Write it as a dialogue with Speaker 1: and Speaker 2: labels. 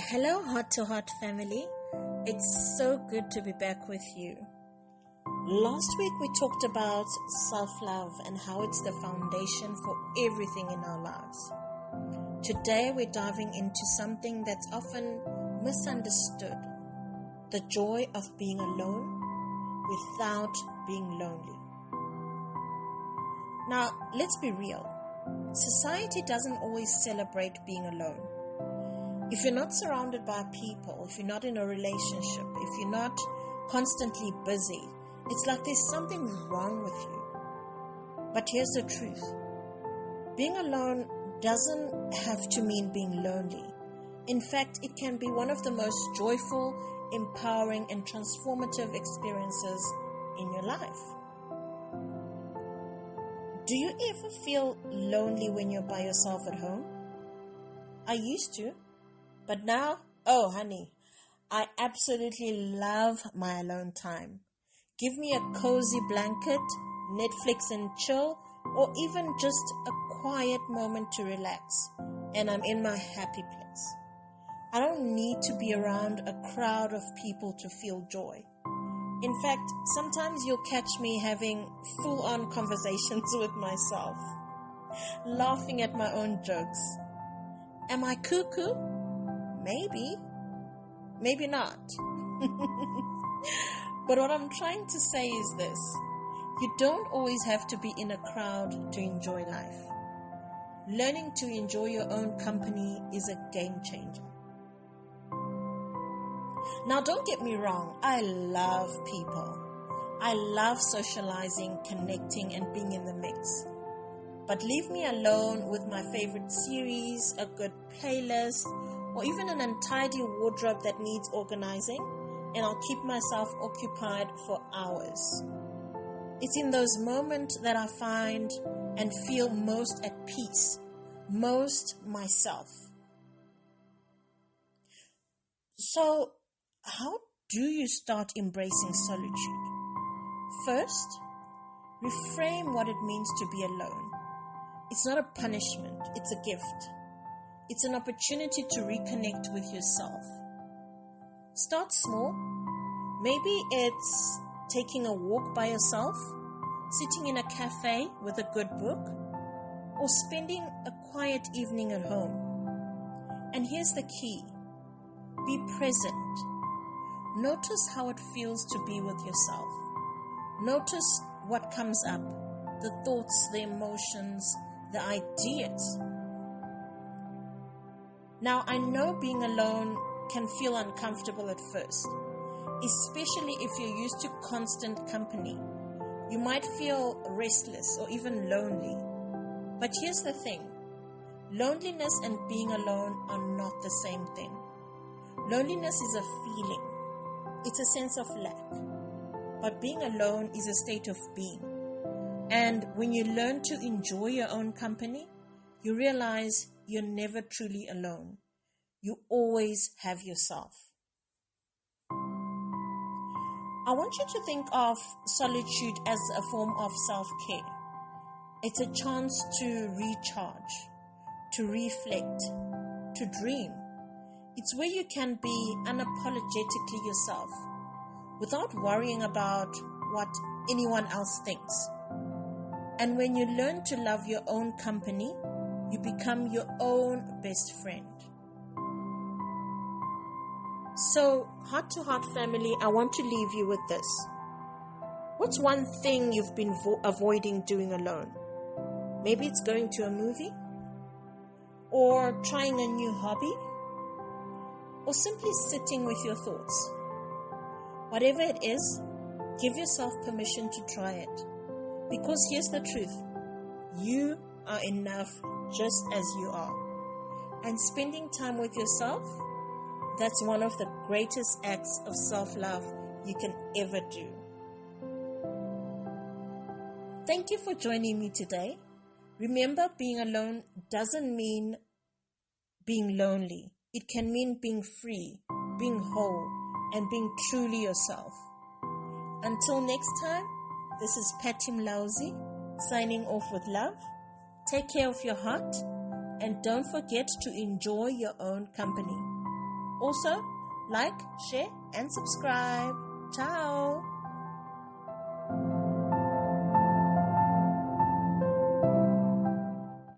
Speaker 1: Hello, Heart to Heart family. It's so good to be back with you. Last week we talked about self-love and how it's the foundation for everything in our lives. Today we're diving into something that's often misunderstood: the joy of being alone without being lonely. Now, let's be real. Society doesn't always celebrate being alone. If you're not surrounded by people, if you're not in a relationship, if you're not constantly busy, it's like there's something wrong with you. But here's the truth. Being alone doesn't have to mean being lonely. In fact, it can be one of the most joyful, empowering, and transformative experiences in your life. Do you ever feel lonely when you're by yourself at home? I used to. But now, oh honey, I absolutely love my alone time. Give me a cozy blanket, Netflix and chill, or even just a quiet moment to relax, and I'm in my happy place. I don't need to be around a crowd of people to feel joy. In fact, sometimes you'll catch me having full-on conversations with myself, laughing at my own jokes. Am I cuckoo? Maybe not. But what I'm trying to say is this: you don't always have to be in a crowd to enjoy life. Learning to enjoy your own company is a game changer. Now, don't get me wrong, I love people. I love socializing, connecting, and being in the mix. But leave me alone with my favorite series, a good playlist, or even an untidy wardrobe that needs organizing, and I'll keep myself occupied for hours. It's in those moments that I find and feel most at peace, most myself. So, how do you start embracing solitude? First, reframe what it means to be alone. It's not a punishment, it's a gift. It's an opportunity to reconnect with yourself. Start small. Maybe it's taking a walk by yourself, sitting in a cafe with a good book, or spending a quiet evening at home. And here's the key: be present. Notice how it feels to be with yourself. Notice what comes up, the thoughts, the emotions, the ideas. Now, I know being alone can feel uncomfortable at first, especially if you're used to constant company. You might feel restless or even lonely. But here's the thing: loneliness and being alone are not the same thing. Loneliness is a feeling. It's a sense of lack. But being alone is a state of being. And when you learn to enjoy your own company, you realize you're never truly alone. You always have yourself. I want you to think of solitude as a form of self-care. It's a chance to recharge, to reflect, to dream. It's where you can be unapologetically yourself, without worrying about what anyone else thinks. And when you learn to love your own company, you become your own best friend. So, Heart to Heart family, I want to leave you with this. What's one thing you've been avoiding doing alone? Maybe it's going to a movie, or trying a new hobby, or simply sitting with your thoughts. Whatever it is, give yourself permission to try it. Because here's the truth: you are enough just as you are. And spending time with yourself, that's one of the greatest acts of self-love you can ever do. Thank you for joining me today. Remember, being alone doesn't mean being lonely. It can mean being free, being whole, and being truly yourself. Until next time, this is Patty Mulauzi signing off with love. Take care of your heart, and don't forget to enjoy your own company. Also, like, share, and subscribe. Ciao.